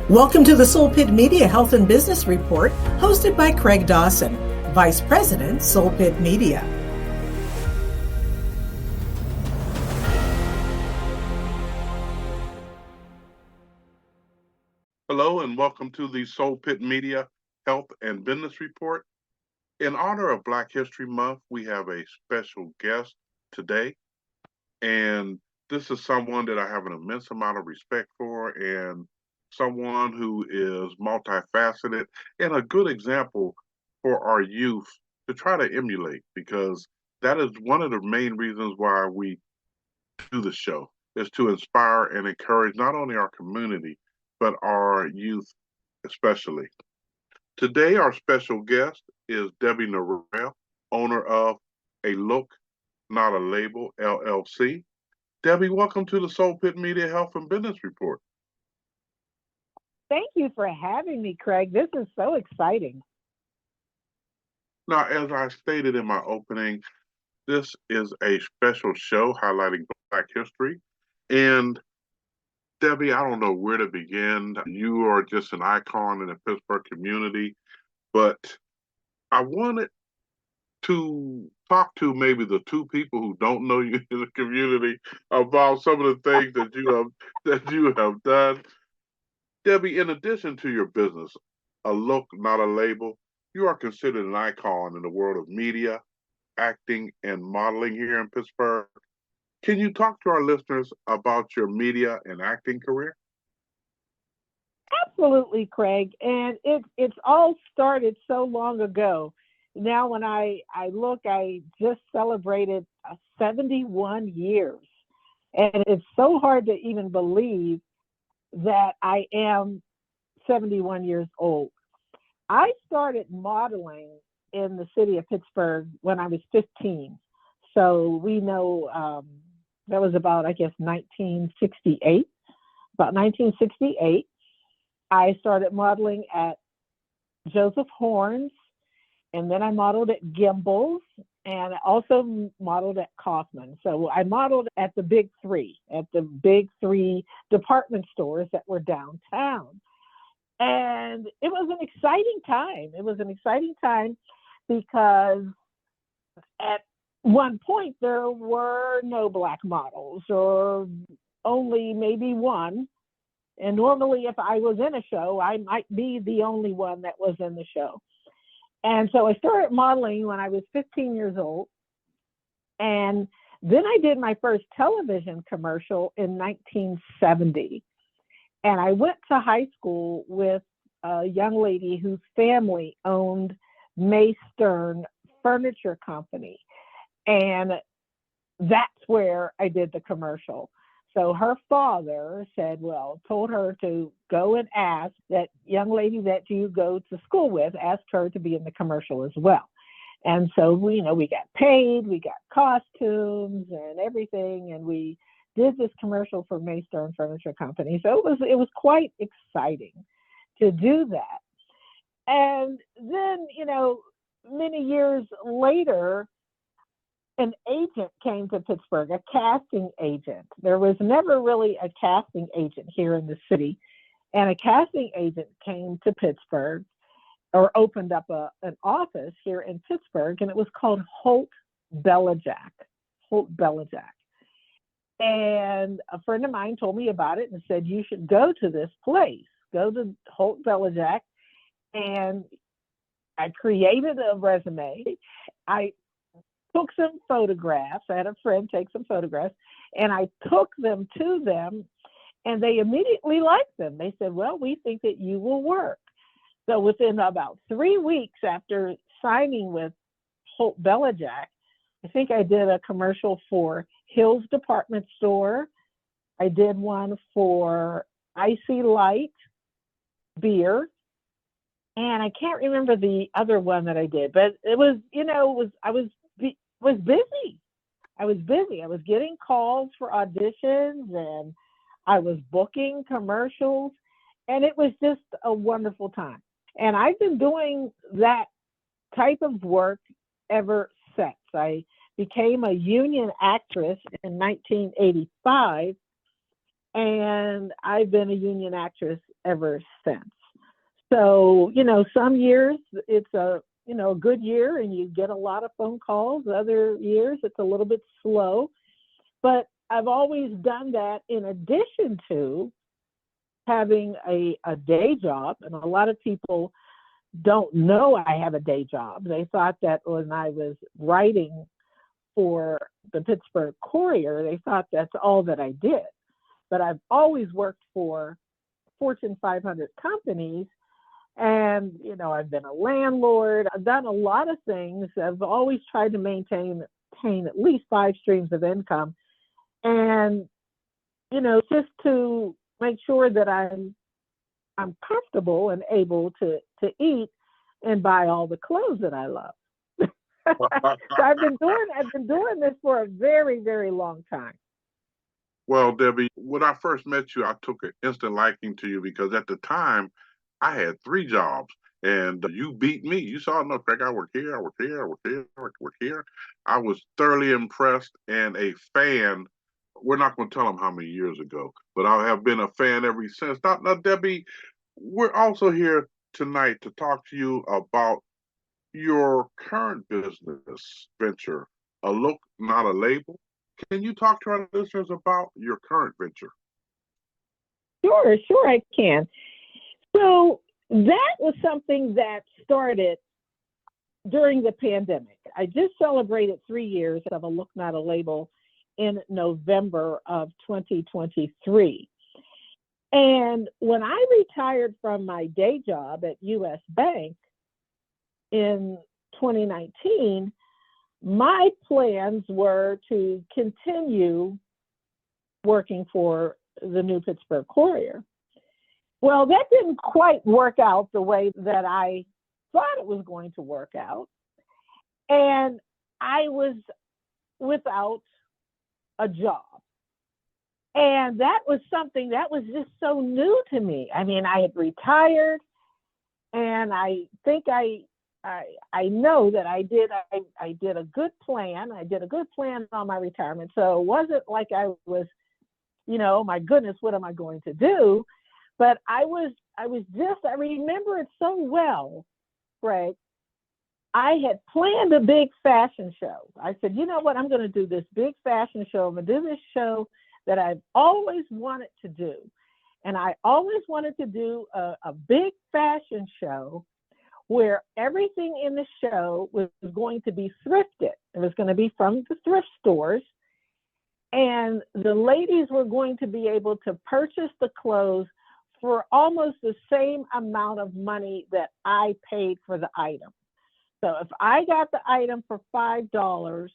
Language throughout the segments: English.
Welcome to the Soul Pit Media Health and Business Report, hosted by Craig Dawson, Vice President, Soul Pit Media. Hello and welcome to the Soul Pit Media Health and Business Report. In honor of Black History Month, we have a special guest today, and this is someone that I have an immense amount of respect for and someone who is multifaceted and a good example for our youth to try to emulate, because that is one of the main reasons why we do the show, is to inspire and encourage not only our community, but our youth especially. Today, our special guest is Debbie Norrell, owner of A Look, Not a Label, LLC. Debbie, welcome to the Soul Pit Media Health and Business Report. Thank you for having me, Craig. This is so exciting. Now, as I stated in my opening, this is a special show highlighting Black history. And Debbie, I don't know where to begin. You are just an icon in the Pittsburgh community, but I wanted to talk to maybe the two people who don't know you in the community about some of the things that you have done. Debbie, in addition to your business, A Look, Not a Label, you are considered an icon in the world of media, acting, and modeling here in Pittsburgh. Can you talk to our listeners about your media and acting career? Absolutely, Craig. And it's all started so long ago. Now, when I look, I just celebrated 71 years. And it's so hard to even believe that I am 71 years old. I started modeling in the city of Pittsburgh when I was 15. So we know that was about, I guess, 1968. About 1968, I started modeling at Joseph Horn's, and then I modeled at Gimbel's, and I also modeled at Kaufman. So I modeled at the big three department stores that were downtown. And it was an exciting time. It was an exciting time because at one point there were no Black models, or only maybe one. And normally if I was in a show, I might be the only one that was in the show. And so I started modeling when I was 15 years old. And then I did my first television commercial in 1970. And I went to high school with a young lady whose family owned May Stern Furniture Company. And that's where I did the commercial. So her father told her to go and ask that young lady that you go to school with, ask her to be in the commercial as well. And so we got paid, we got costumes and everything, and we did this commercial for May Stern Furniture Company. So it was quite exciting to do that. And then, many years later, an agent came to Pittsburgh, a casting agent. There was never really a casting agent here in the city. And a casting agent came to Pittsburgh, or opened up an office here in Pittsburgh, and it was called Holt Belijack. And a friend of mine told me about it and said, you should go to this place, go to Holt Belijack. And I created a resume. I took some photographs. I had a friend take some photographs, and I took them to them, and they immediately liked them. They said, well, we think that you will work. So within about 3 weeks after signing with Holt Belijack, I think I did a commercial for Hill's Department Store. I did one for Icy Light beer. And I can't remember the other one that I did, but it was, I was busy. I was getting calls for auditions, and I was booking commercials, and it was just a wonderful time. And I've been doing that type of work ever since. I became a union actress in 1985, and I've been a union actress ever since. So, some years it's a good year and you get a lot of phone calls. Other years it's a little bit slow. But I've always done that in addition to having a day job. And a lot of people don't know I have a day job. They thought that when I was writing for the Pittsburgh Courier, they thought that's all that I did. But I've always worked for Fortune 500 companies. And, I've been a landlord. I've done a lot of things. I've always tried to maintain at least 5 streams of income. And, just to make sure that I'm comfortable and able to eat and buy all the clothes that I love. So I've been doing this for a very, very long time. Well, Debbie, when I first met you, I took an instant liking to you because at the time I had 3 jobs and you beat me. You saw, no, Craig, I work here, I work here, I work here, I work here. I was thoroughly impressed and a fan. We're not going to tell them how many years ago, but I have been a fan ever since. Now, Debbie, we're also here tonight to talk to you about your current business venture, A Look, Not a Label. Can you talk to our listeners about your current venture? Sure, I can. So that was something that started during the pandemic. I just celebrated 3 years of A Look, Not a Label in November of 2023. And when I retired from my day job at U.S. Bank in 2019, my plans were to continue working for the New Pittsburgh Courier. Well, that didn't quite work out the way that I thought it was going to work out. And I was without a job. And that was something that was just so new to me. I mean, I had retired, and I think I know that I did a good plan. I did a good plan on my retirement. So it wasn't like I was, my goodness, what am I going to do? But I remember it so well, Greg. I had planned a big fashion show. I said, you know what, I'm going to do this big fashion show. I'm going to do this show that I've always wanted to do. And I always wanted to do a big fashion show where everything in the show was going to be thrifted. It was going to be from the thrift stores. And the ladies were going to be able to purchase the clothes for almost the same amount of money that I paid for the item. So if I got the item for $5,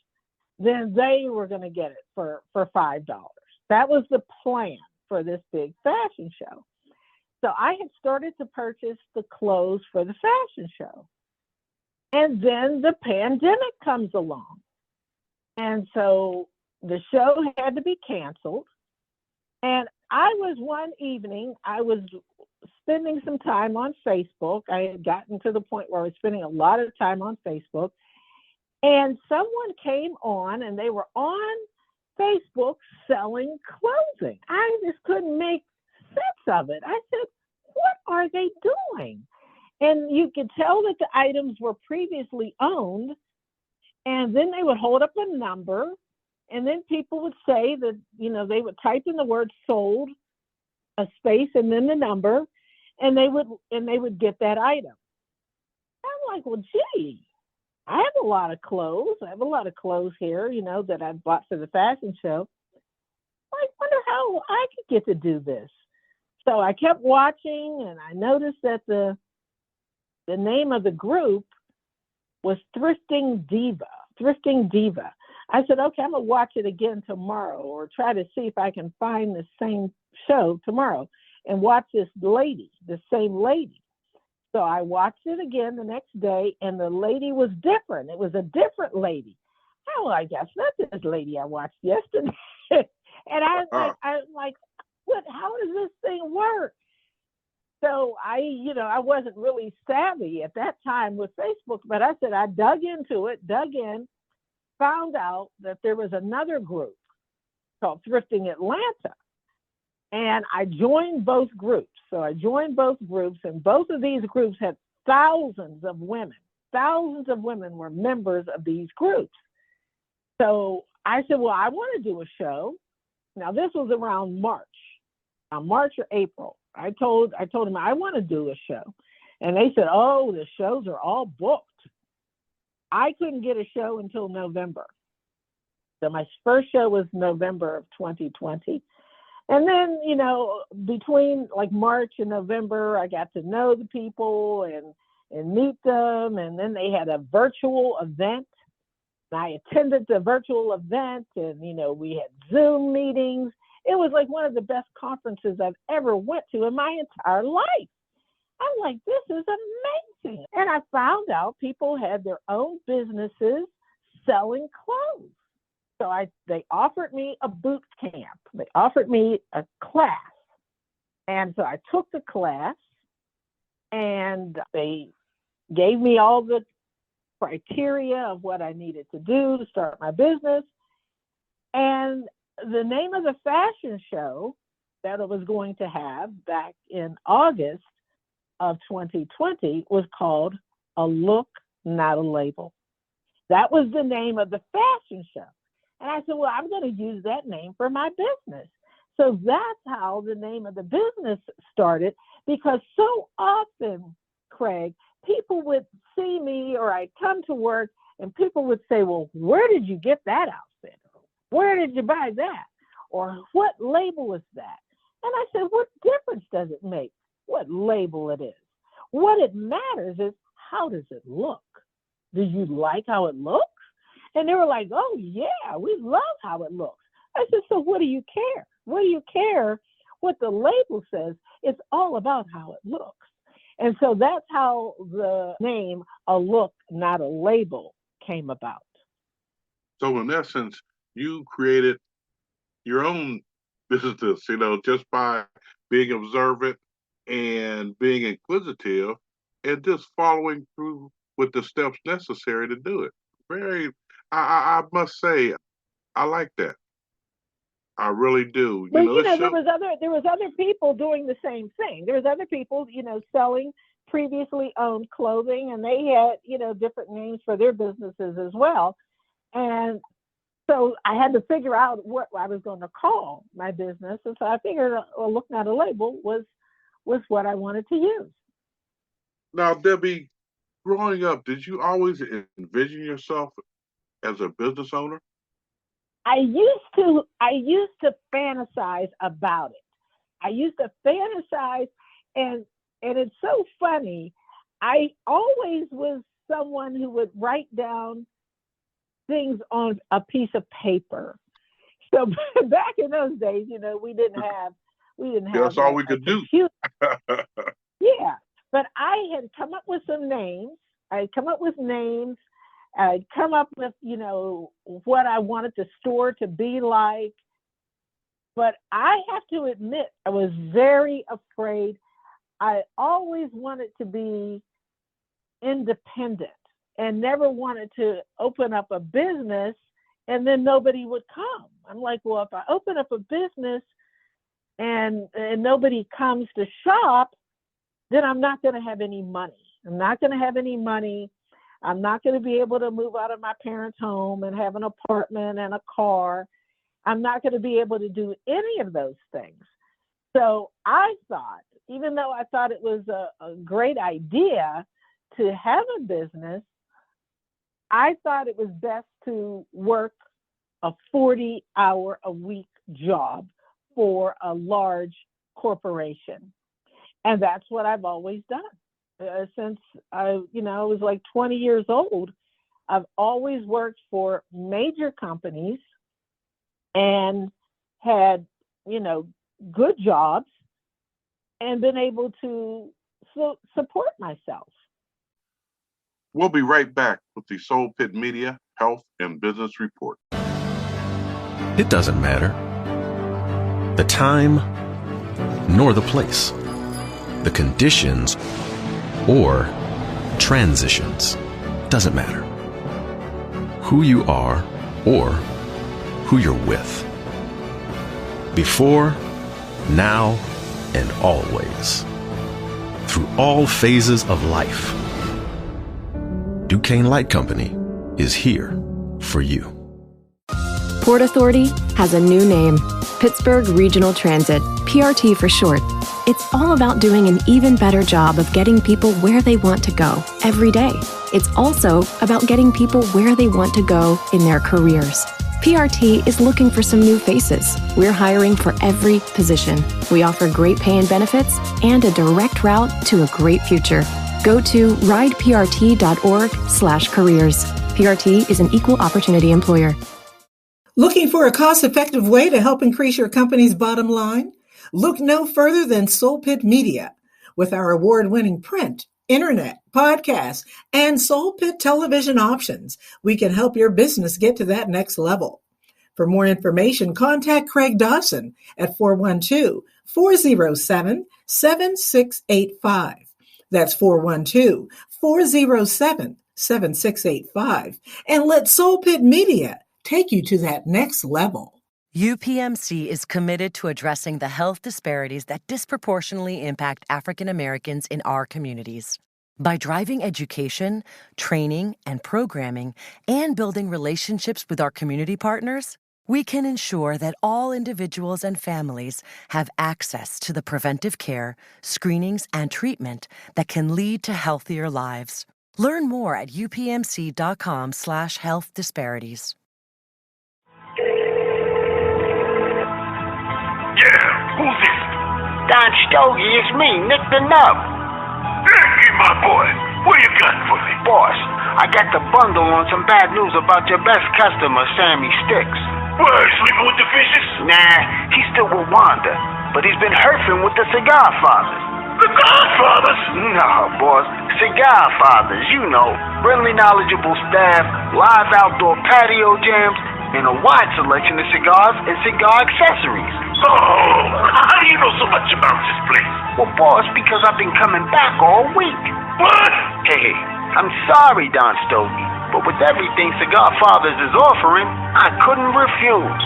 then they were going to get it for $5. That was the plan for this big fashion show. So I had started to purchase the clothes for the fashion show. And then the pandemic comes along. And so the show had to be canceled. And one evening, I was spending some time on Facebook. I had gotten to the point where I was spending a lot of time on Facebook. And someone came on, and they were on Facebook selling clothing. I just couldn't make sense of it. I said, what are they doing? And you could tell that the items were previously owned. And then they would hold up a number. And then people would say that, they would type in the word sold, a space, and then the number, and they would get that item. I'm like, well, gee, I have a lot of clothes. I have a lot of clothes here, that I bought for the fashion show. I wonder how I could get to do this. So I kept watching, and I noticed that the name of the group was Thrifting Diva. I said, okay, I'm going to watch it again tomorrow, or try to see if I can find the same show tomorrow and watch the same lady. So I watched it again the next day, and the lady was different. It was a different lady. Oh, I guess that's this lady I watched yesterday. And I'm like, what? How does this thing work? So I wasn't really savvy at that time with Facebook, but I said I dug in, found out that there was another group called Thrifting Atlanta. And I joined both groups. So I joined both groups, and both of these groups had thousands of women. Thousands of women were members of these groups. So I said, well, I want to do a show. Now, this was around March or April. I told them I want to do a show. And they said, oh, the shows are all booked. I couldn't get a show until November. So my first show was November of 2020. And then, you know, between like March and November, I got to know the people and meet them. And then they had a virtual event. And I attended the virtual event, and, you know, we had Zoom meetings. It was like one of the best conferences I've ever went to in my entire life. I'm like, this is amazing. And I found out people had their own businesses selling clothes. So they offered me a boot camp. They offered me a class. And so I took the class, and they gave me all the criteria of what I needed to do to start my business. And the name of the fashion show that I was going to have back in August of 2020 was called A Look, Not a Label. That was the name of the fashion show. And I said, well, I'm going to use that name for my business. So that's how the name of the business started, because so often, Craig, people would see me, or I'd come to work and people would say, well, where did you get that outfit? Where did you buy that? Or what label is that? And I said, what difference does it make what label it is? What it matters is, how does it look? Do you like how it looks? And they were like, oh, yeah, we love how it looks. I said, so what do you care? What do you care what the label says? It's all about how it looks. And so that's how the name A Look, Not a Label came about. So in essence, you created your own business, you know, just by being observant and being inquisitive and just following through with the steps necessary to do it. I must say, I like that. I really do. Well, you know, there was other people doing the same thing. There was other people, you know, selling previously owned clothing, and they had, you know, different names for their businesses as well. And so I had to figure out what I was going to call my business. And so I figured A Look, Not a Label was what I wanted to use. Now, Debbie, growing up, did you always envision yourself as a business owner? I used to fantasize about it. I used to fantasize, and it's so funny. I always was someone who would write down things on a piece of paper. So back in those days, you know, we didn't have. That's all we could do. Yeah, but I had come up with some names. I'd come up with names. I'd come up with, you know, what I wanted the store to be like. But I have to admit, I was very afraid. I always wanted to be independent and never wanted to open up a business and then nobody would come. I'm like, well, if I open up a business and nobody comes to shop, then I'm not going to have any money. I'm not going to have any money. I'm not going to be able to move out of my parents' home and have an apartment and a car. I'm not going to be able to do any of those things. So I thought, even though I thought it was a great idea to have a business, I thought it was best to work a 40-hour-a-week job for a large corporation. And that's what I've always done. Since I was like 20 years old, I've always worked for major companies and had, you know, good jobs and been able to support myself. We'll be right back with the Soul Pit Media Health and Business Report. It doesn't matter the time nor the place, the conditions or transitions. Doesn't matter who you are or who you're with. Before, now and always. Through all phases of life, Duquesne Light Company is here for you. Port Authority has a new name, Pittsburgh Regional Transit, PRT for short. It's all about doing an even better job of getting people where they want to go every day. It's also about getting people where they want to go in their careers. PRT is looking for some new faces. We're hiring for every position. We offer great pay and benefits and a direct route to a great future. Go to rideprt.org/careers. PRT is an equal opportunity employer. Looking for a cost-effective way to help increase your company's bottom line? Look no further than Soul Pit Media. With our award-winning print, internet, podcast, and Soul Pit television options, we can help your business get to that next level. For more information, contact Craig Dawson at 412-407-7685. That's 412-407-7685. And let Soul Pit Media take you to that next level. UPMC is committed to addressing the health disparities that disproportionately impact African Americans in our communities. By driving education, training, and programming, and building relationships with our community partners, we can ensure that all individuals and families have access to the preventive care, screenings, and treatment that can lead to healthier lives. Learn more at upmc.com/health disparities. Yeah, who's this? Don Stogie, it's me, Nick the Nub. Nicky, my boy, what you got for me? Boss, I got the bundle on some bad news about your best customer, Sammy Sticks. What, sleeping with the fishes? Nah, he's still with Wanda, but he's been herfing with the Cigar Fathers. The Godfathers? No, boss, Cigar Fathers, you know. Friendly, knowledgeable staff, live outdoor patio jams, and a wide selection of cigars and cigar accessories. Oh, how do you know so much about this place? Well, boss, because I've been coming back all week. What? Hey, I'm sorry, Don Stogie, but with everything Cigar Fathers is offering, I couldn't refuse.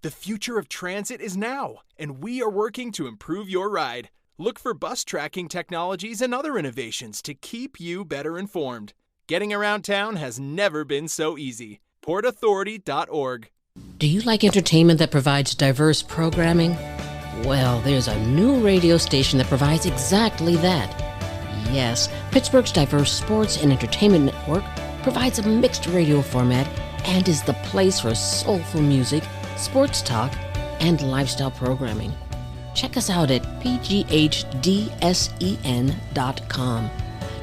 The future of transit is now, and we are working to improve your ride. Look for bus tracking technologies and other innovations to keep you better informed. Getting around town has never been so easy. PortAuthority.org. Do you like entertainment that provides diverse programming? Well, there's a new radio station that provides exactly that. Yes, Pittsburgh's diverse sports and entertainment network provides a mixed radio format and is the place for soulful music, sports talk, and lifestyle programming. Check us out at pghdsen.com.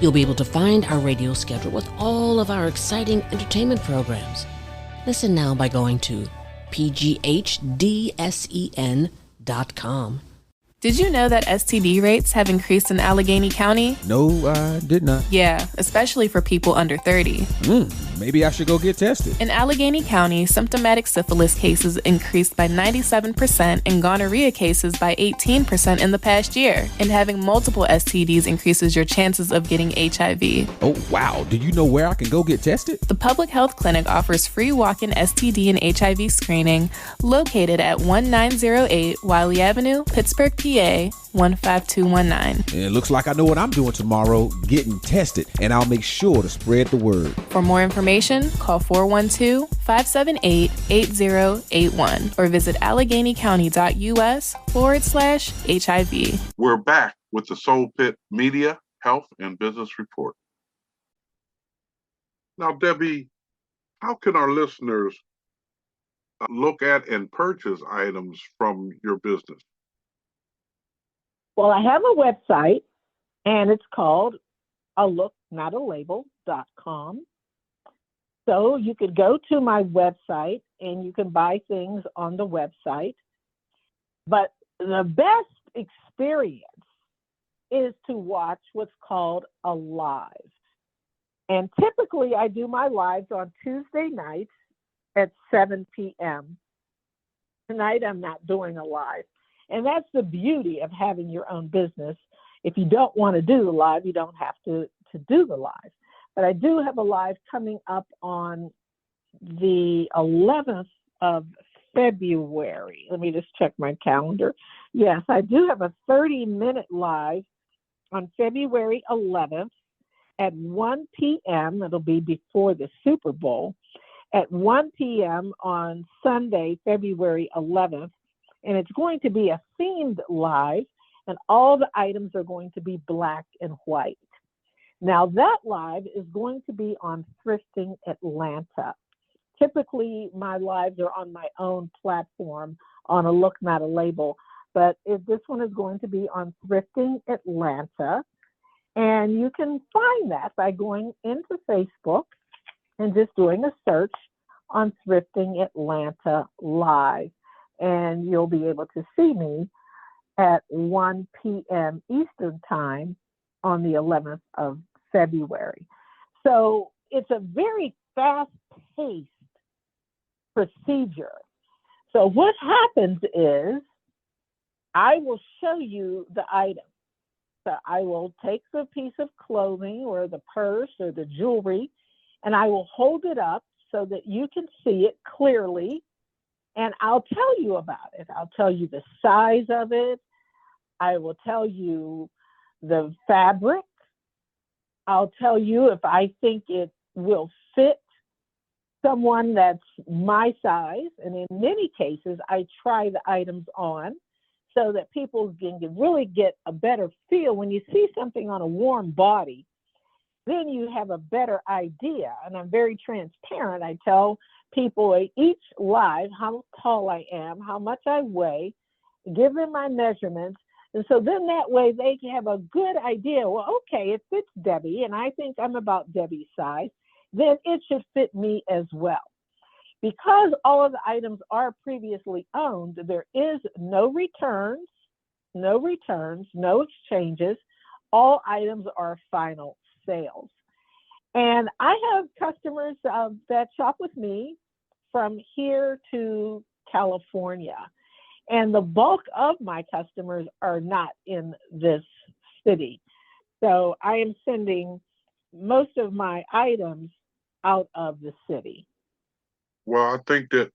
You'll be able to find our radio schedule with all of our exciting entertainment programs. Listen now by going to pghdsen.com. Did you know that STD rates have increased in Allegheny County? No, I did not. Yeah, especially for people under 30. Maybe I should go get tested. In Allegheny County, symptomatic syphilis cases increased by 97% and gonorrhea cases by 18% in the past year. And having multiple STDs increases your chances of getting HIV. Oh, wow. Do you know where I can go get tested? The Public Health Clinic offers free walk-in STD and HIV screening located at 1908 Wiley Avenue, Pittsburgh, PA 15219. It looks like I know what I'm doing tomorrow, getting tested, and I'll make sure to spread the word. For more information, call 412-578-8081 or visit AlleghenyCounty.us/HIV. We're back with the Soul Pit Media, Health, and Business Report. Now, Debbie, how can our listeners look at and purchase items from your business? Well, I have a website, and it's called alooknotalabel.com. So you could go to my website, and you can buy things on the website. But the best experience is to watch what's called a live. And typically, I do my lives on Tuesday nights at 7 p.m. Tonight, I'm not doing a live. And that's the beauty of having your own business. If you don't want to do the live, you don't have to do the live. But I do have a live coming up on the 11th of February. Let me just check my calendar. Yes, I do have a 30-minute live on February 11th at 1 p.m. It'll be before the Super Bowl. At 1 p.m. on Sunday, February 11th. And it's going to be a themed live, and all the items are going to be black and white. Now, that live is going to be on Thrifting Atlanta. Typically, my lives are on my own platform on a Look Not a Label, but this one is going to be on Thrifting Atlanta. And you can find that by going into Facebook and just doing a search on Thrifting Atlanta Live. And you'll be able to see me at 1 p.m. Eastern Time on the 11th of February. So it's a very fast-paced procedure. So what happens is I will show you the item. So I will take the piece of clothing or the purse or the jewelry, and I will hold it up so that you can see it clearly, and I'll tell you about it. I'll tell you the size of it. I will tell you the fabric. I'll tell you if I think it will fit someone that's my size. And in many cases, I try the items on so that people can really get a better feel. When you see something on a warm body, then you have a better idea. And I'm very transparent. I tell people at each live how tall I am, how much I weigh, give them my measurements. And so then that way they can have a good idea. Well, okay, it fits Debbie, and I think I'm about Debbie's size, then it should fit me as well. Because all of the items are previously owned, there is no returns, no exchanges. All items are final sales. And I have customers that shop with me from here to California. And the bulk of my customers are not in this city. So I am sending most of my items out of the city. Well, I think that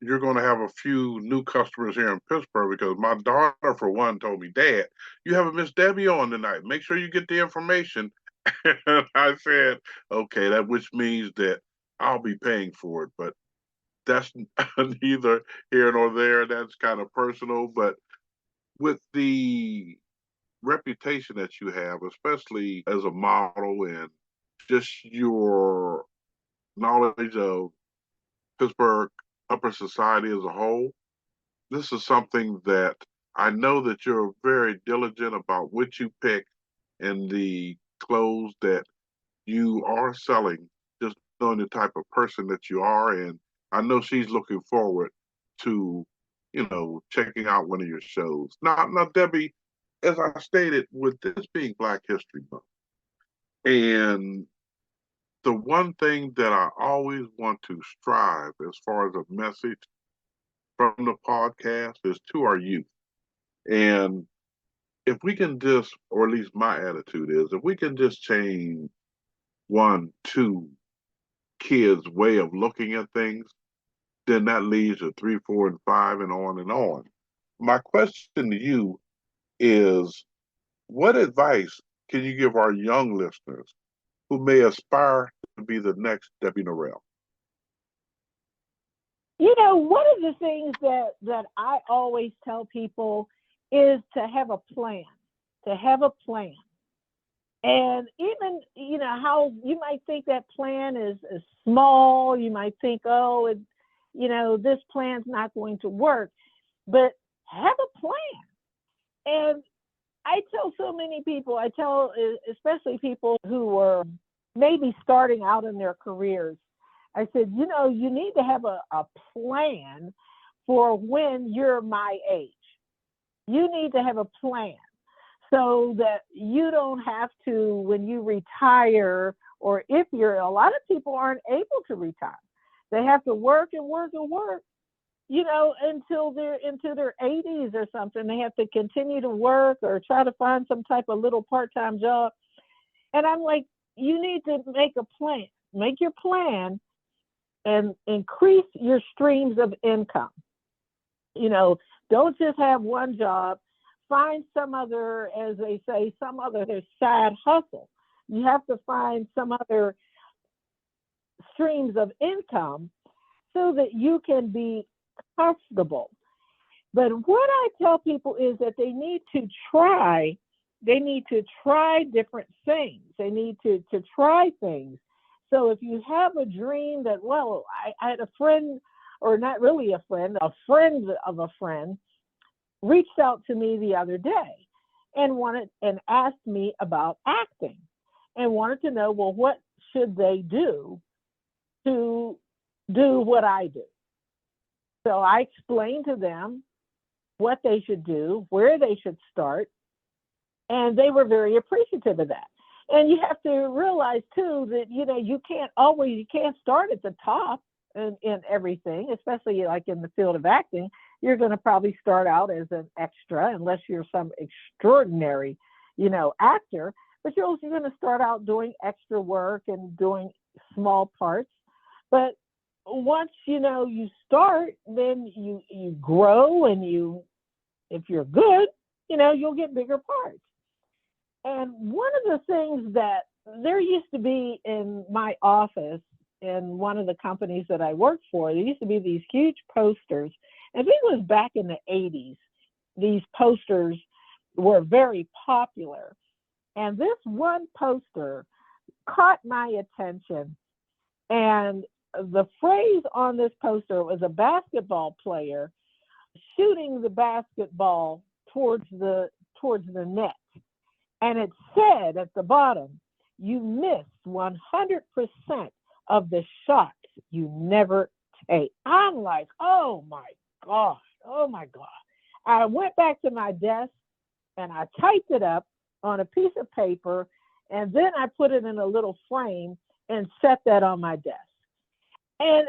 you're going to have a few new customers here in Pittsburgh because my daughter, for one, told me, Dad, you have a Miss Debbie on tonight. Make sure you get the information. And I said, okay, that which means that I'll be paying for it. But that's neither here nor there. That's kind of personal. But with the reputation that you have, especially as a model and just your knowledge of Pittsburgh upper society as a whole, this is something that I know that you're very diligent about what you pick and the clothes that you are selling, just knowing the type of person that you are. And I know she's looking forward to, checking out one of your shows. Now, Debbie, as I stated, with this being Black History Month, and the one thing that I always want to strive as far as a message from the podcast is to our youth. And if we can just, or at least my attitude is, if we can just change 1, 2 kids' way of looking at things, then that leads to 3, 4, and 5, and on and on. My question to you is, what advice can you give our young listeners who may aspire to be the next Debbie Norrell? One of the things that I always tell people is to have a plan, And even, how you might think that plan is small, you might think, this plan's not going to work, but have a plan. And I tell so many people, especially people who are maybe starting out in their careers, I said, you need to have a plan for when you're my age. You need to have a plan so that you don't have to, when you retire, or if a lot of people aren't able to retire. They have to work and work and work, until they're into their 80s or something. They have to continue to work or try to find some type of little part-time job. And I'm like, you need to make a plan. Make your plan and increase your streams of income. You know, don't just have one job. Find some other, as they say, some other side hustle. You have to find some other streams of income so that you can be comfortable. But what I tell people is that they need to try different things. They need to try things. So if you have a dream that, well, I had a friend, or not really a friend of a friend, reached out to me the other day and asked me about acting and wanted to know, well, what should they do to do what I do? So I explained to them what they should do, where they should start, and they were very appreciative of that. And you have to realize too that, you know, you can't start at the top in everything, especially like in the field of acting. You're going to probably start out as an extra unless you're some extraordinary, you know, actor, but you're also going to start out doing extra work and doing small parts. But once, you know, you start, then you grow, and if you're good, you know, you'll get bigger parts. And one of the things that there used to be in my office in one of the companies that I worked for, there used to be these huge posters. I think it was back in the 80s. These posters were very popular. And this one poster caught my attention. And the phrase on this poster was a basketball player shooting the basketball towards the net. And it said at the bottom, "You missed 100% of the shots you never take." I'm like, oh my God. I went back to my desk and I typed it up on a piece of paper, and then I put it in a little frame and set that on my desk. And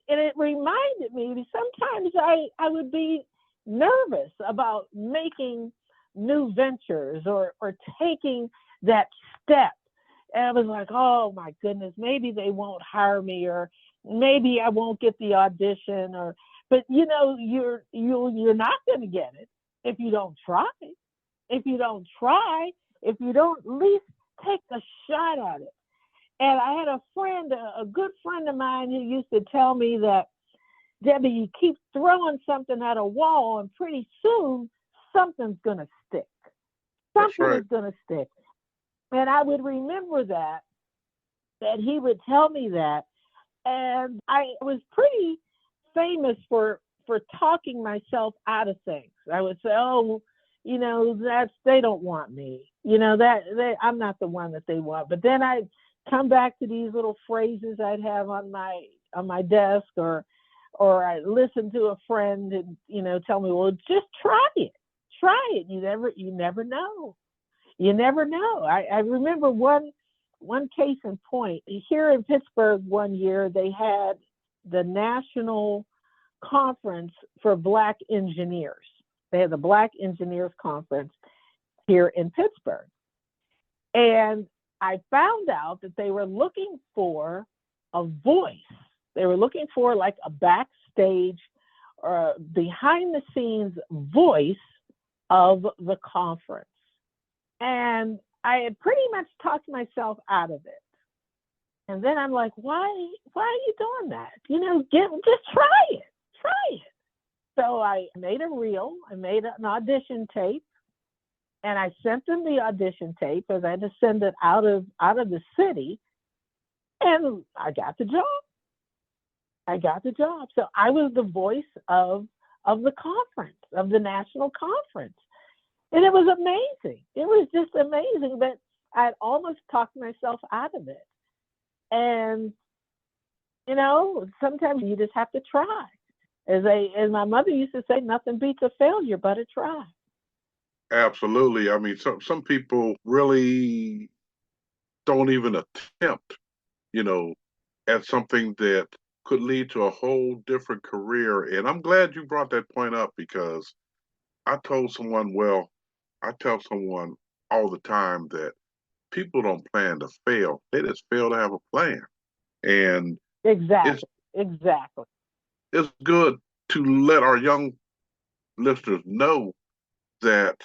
it reminded me, sometimes I would be nervous about making new ventures or taking that step. And I was like, oh my goodness, maybe they won't hire me, or maybe I won't get the audition, but you know, you're not going to get it if you don't try. If you don't at least take a shot at it. And I had a friend, a good friend of mine, who used to tell me that, Debbie, you keep throwing something at a wall, and pretty soon something's going to stick. Something is going to stick. And I would remember that he would tell me that. And I was pretty famous for talking myself out of things. I would say, oh, you know, they don't want me. You know, I'm not the one that they want. But then I'd come back to these little phrases I'd have on my desk, or I'd listen to a friend and, you know, tell me, well, just try it. Try it. You never know. You never know. I remember one case in point. Here in Pittsburgh one year, they had the National Conference for Black Engineers. They had the Black Engineers Conference here in Pittsburgh. And I found out that they were looking for a voice. They were looking for like a backstage or behind the scenes voice of the conference. And I had pretty much talked myself out of it. And then I'm like, why are you doing that? You know, just try it. So I made a reel, I made an audition tape, and I sent them the audition tape, because I had to send it out of the city, and I got the job. So I was the voice of the conference, of the national conference. And it was amazing. It was just amazing, but I'd almost talked myself out of it. And, you know, sometimes you just have to try. As my mother used to say, nothing beats a failure but a try. Absolutely. I mean, some people really don't even attempt, you know, at something that could lead to a whole different career. And I'm glad you brought that point up, because I tell someone all the time that people don't plan to fail. They just fail to have a plan. And exactly. Exactly. It's good to let our young listeners know that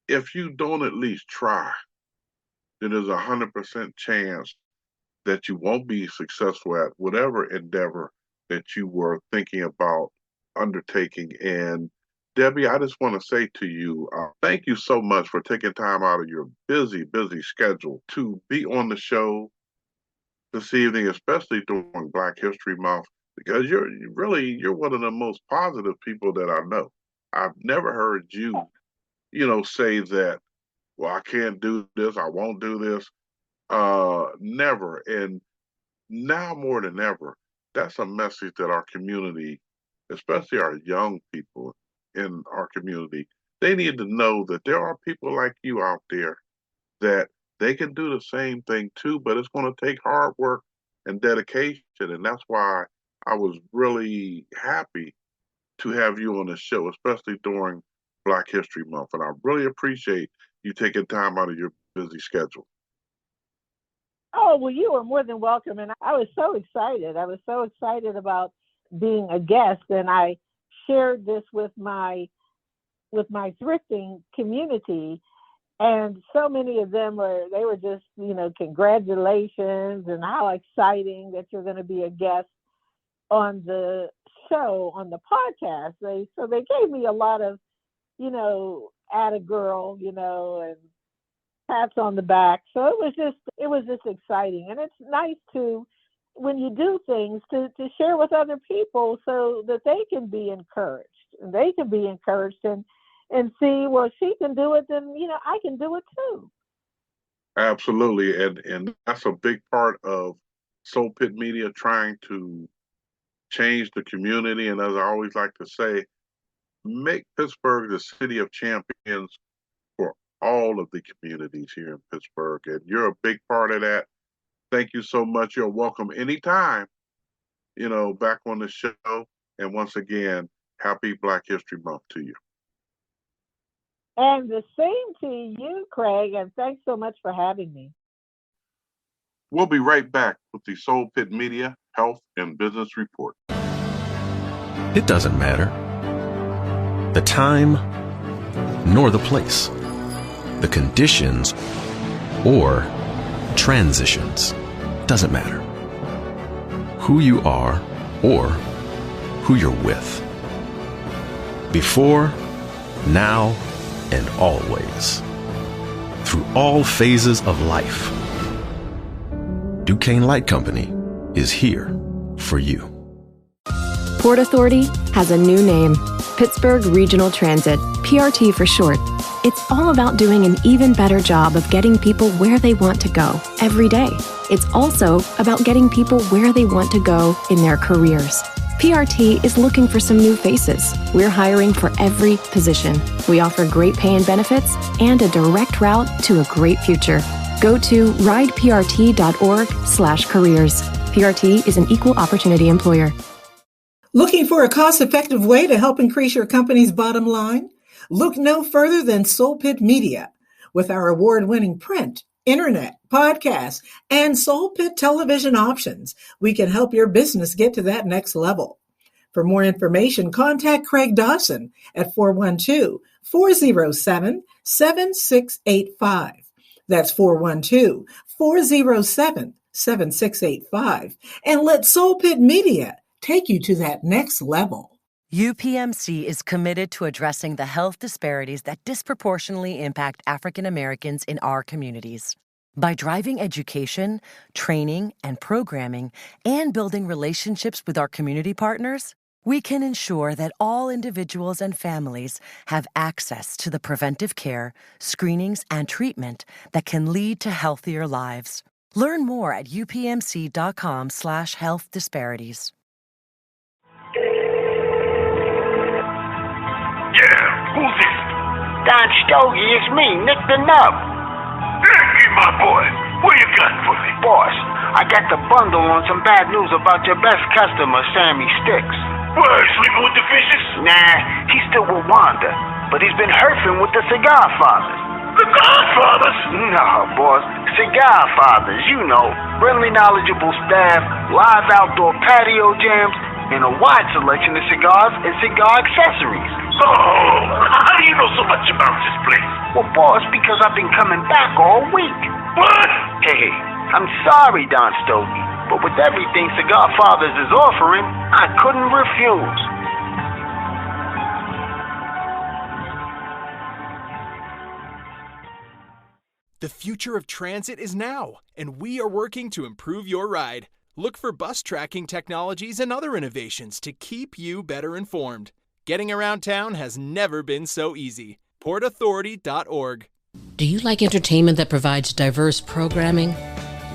if you don't at least try, then there's 100% chance that you won't be successful at whatever endeavor that you were thinking about undertaking. And Debbie, I just want to say to you, thank you so much for taking time out of your busy schedule to be on the show this evening, especially during Black History Month, because you're one of the most positive people that I know. I've never heard you, say that, well, I can't do this, I won't do this. Never. And now more than ever, that's a message that our community, especially our young people in our community, they need to know that there are people like you out there that they can do the same thing too, but it's going to take hard work and dedication. And that's why I was really happy to have you on the show, especially during Black History Month. And I really appreciate you taking time out of your busy schedule. Oh, well, you are more than welcome. And I was so excited. I was so excited about being a guest. And I shared this with my thrifting community. And so many of them they were just, congratulations and how exciting that you're going to be a guest on the show, on the podcast. So they gave me a lot of, atta girl, and pats on the back. So it was just exciting. And it's nice to, when you do things, to share with other people so that they can be encouraged. And they can be encouraged and see, well, she can do it, then, I can do it too. Absolutely. And that's a big part of Soul Pit Media, trying to change the community. And as I always like to say, make Pittsburgh the city of champions for all of the communities here in Pittsburgh. And you're a big part of that. Thank you so much. You're welcome anytime, back on the show. And once again, happy Black History Month to you. And the same to you, Craig, and thanks so much for having me. We'll be right back with the Soul Pit Media Health and Business Report. It doesn't matter the time nor the place, the conditions or transitions. Doesn't matter who you are or who you're with. Before, now, and always. Through all phases of life, Duquesne Light Company is here for you. Port Authority has a new name, Pittsburgh Regional Transit, PRT for short. It's all about doing an even better job of getting people where they want to go every day. It's also about getting people where they want to go in their careers. PRT is looking for some new faces. We're hiring for every position. We offer great pay and benefits and a direct route to a great future. Go to rideprt.org/careers. PRT is an equal opportunity employer. Looking for a cost-effective way to help increase your company's bottom line? Look no further than Soul Pit Media. With our award-winning print, internet, podcast, and Soul Pit television options, we can help your business get to that next level. For more information, contact Craig Dawson at 412-407-7685. That's 412-407-7685. And let Soul Pit Media take you to that next level. UPMC is committed to addressing the health disparities that disproportionately impact African Americans in our communities. By driving education, training, and programming, and building relationships with our community partners, we can ensure that all individuals and families have access to the preventive care, screenings, and treatment that can lead to healthier lives. Learn more at upmc.com/health disparities. Yeah, who's this? Don Stogie, it's me, Nick the Nub. Nicky, my boy, what you got for me? Boss, I got the bundle on some bad news about your best customer, Sammy Sticks. What, sleeping with the fishes? Nah, he's still with Wanda, but he's been herfing with the cigar fathers. The Godfathers? No, boss. Cigar Fathers, you know. Friendly, knowledgeable staff, live outdoor patio jams, and a wide selection of cigars and cigar accessories. Oh, how do you know so much about this place? Well, boss, because I've been coming back all week. What? Hey, I'm sorry, Don Stogie, but with everything Cigar Fathers is offering, I couldn't refuse. The future of transit is now, and we are working to improve your ride. Look for bus tracking technologies and other innovations to keep you better informed. Getting around town has never been so easy. PortAuthority.org. Do you like entertainment that provides diverse programming?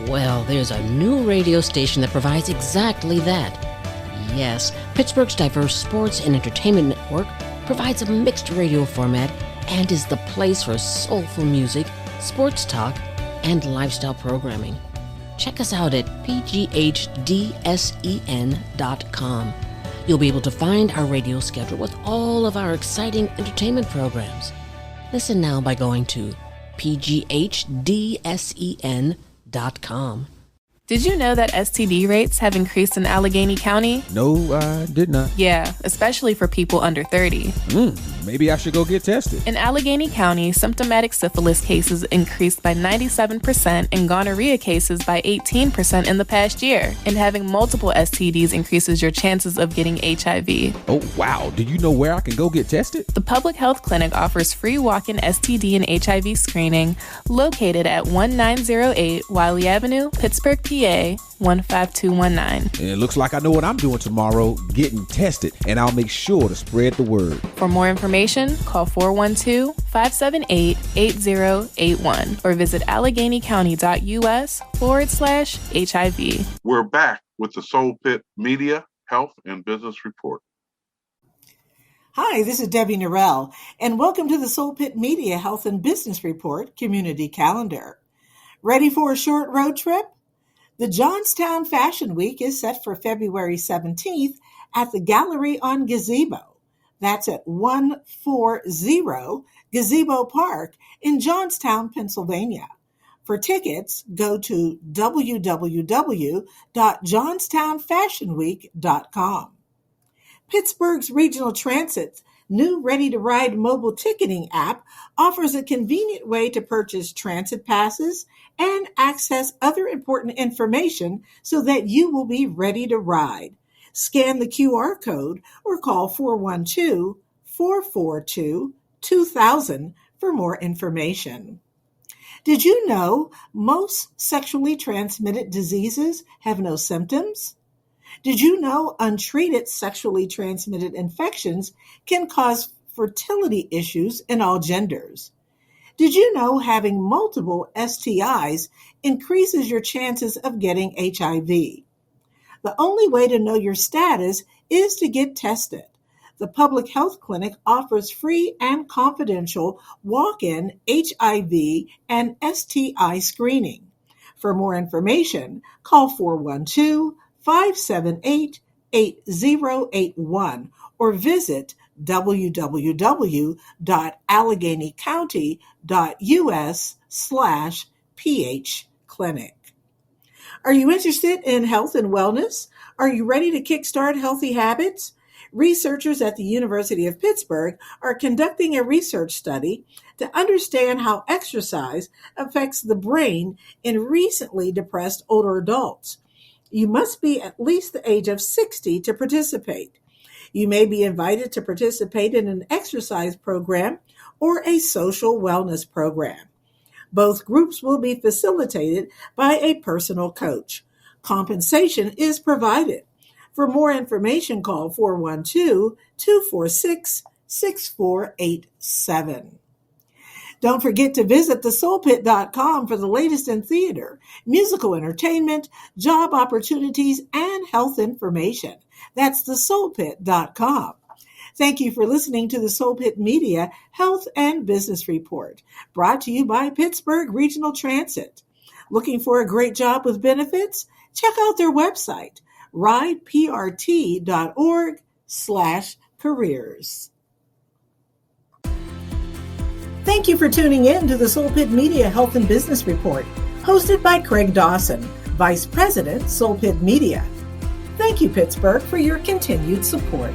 Well, there's a new radio station that provides exactly that. Yes, Pittsburgh's diverse sports and entertainment network provides a mixed radio format and is the place for soulful music, sports talk, and lifestyle programming. Check us out at pghdsen.com. You'll be able to find our radio schedule with all of our exciting entertainment programs. Listen now by going to pghdsen.com. Did you know that STD rates have increased in Allegheny County? No, I did not. Yeah, especially for people under 30. Maybe I should go get tested. In Allegheny County, symptomatic syphilis cases increased by 97% and gonorrhea cases by 18% in the past year. And having multiple STDs increases your chances of getting HIV. Oh, wow. Do you know where I can go get tested? The Public Health Clinic offers free walk-in STD and HIV screening located at 1908 Wiley Avenue, Pittsburgh, PA 15219. And it looks like I know what I'm doing tomorrow, getting tested, and I'll make sure to spread the word. For more information, call 412-578-8081 or visit AlleghenyCounty.us/HIV. We're back with the Soul Pit Media, Health, and Business Report. Hi, this is Debbie Norrell, and welcome to the Soul Pit Media Health and Business Report Community Calendar. Ready for a short road trip? The Johnstown Fashion Week is set for February 17th at the Gallery on Gazebo. That's at 140 Gazebo Park in Johnstown, Pennsylvania. For tickets, go to www.johnstownfashionweek.com. Pittsburgh's Regional Transit's new ready-to-ride mobile ticketing app offers a convenient way to purchase transit passes and access other important information so that you will be ready to ride. Scan the QR code or call 412-442-2000 for more information. Did you know most sexually transmitted diseases have no symptoms? Did you know untreated sexually transmitted infections can cause fertility issues in all genders? Did you know having multiple STIs increases your chances of getting HIV? The only way to know your status is to get tested. The Public Health Clinic offers free and confidential walk-in HIV and STI screening. For more information, call 412-578-8081 or visit www.AlleghenyCounty.us/PH Clinic. Are you interested in health and wellness? Are you ready to kickstart healthy habits? Researchers at the University of Pittsburgh are conducting a research study to understand how exercise affects the brain in recently depressed older adults. You must be at least the age of 60 to participate. You may be invited to participate in an exercise program or a social wellness program. Both groups will be facilitated by a personal coach. Compensation is provided. For more information, call 412-246-6487. Don't forget to visit thesoulpit.com for the latest in theater, musical entertainment, job opportunities, and health information. That's thesoulpit.com. Thank you for listening to the Soul Pit Media Health and Business Report, brought to you by Pittsburgh Regional Transit. Looking for a great job with benefits? Check out their website, rideprt.org/careers. Thank you for tuning in to the Soul Pit Media Health and Business Report, hosted by Craig Dawson, Vice President, Soul Pit Media. Thank you, Pittsburgh, for your continued support.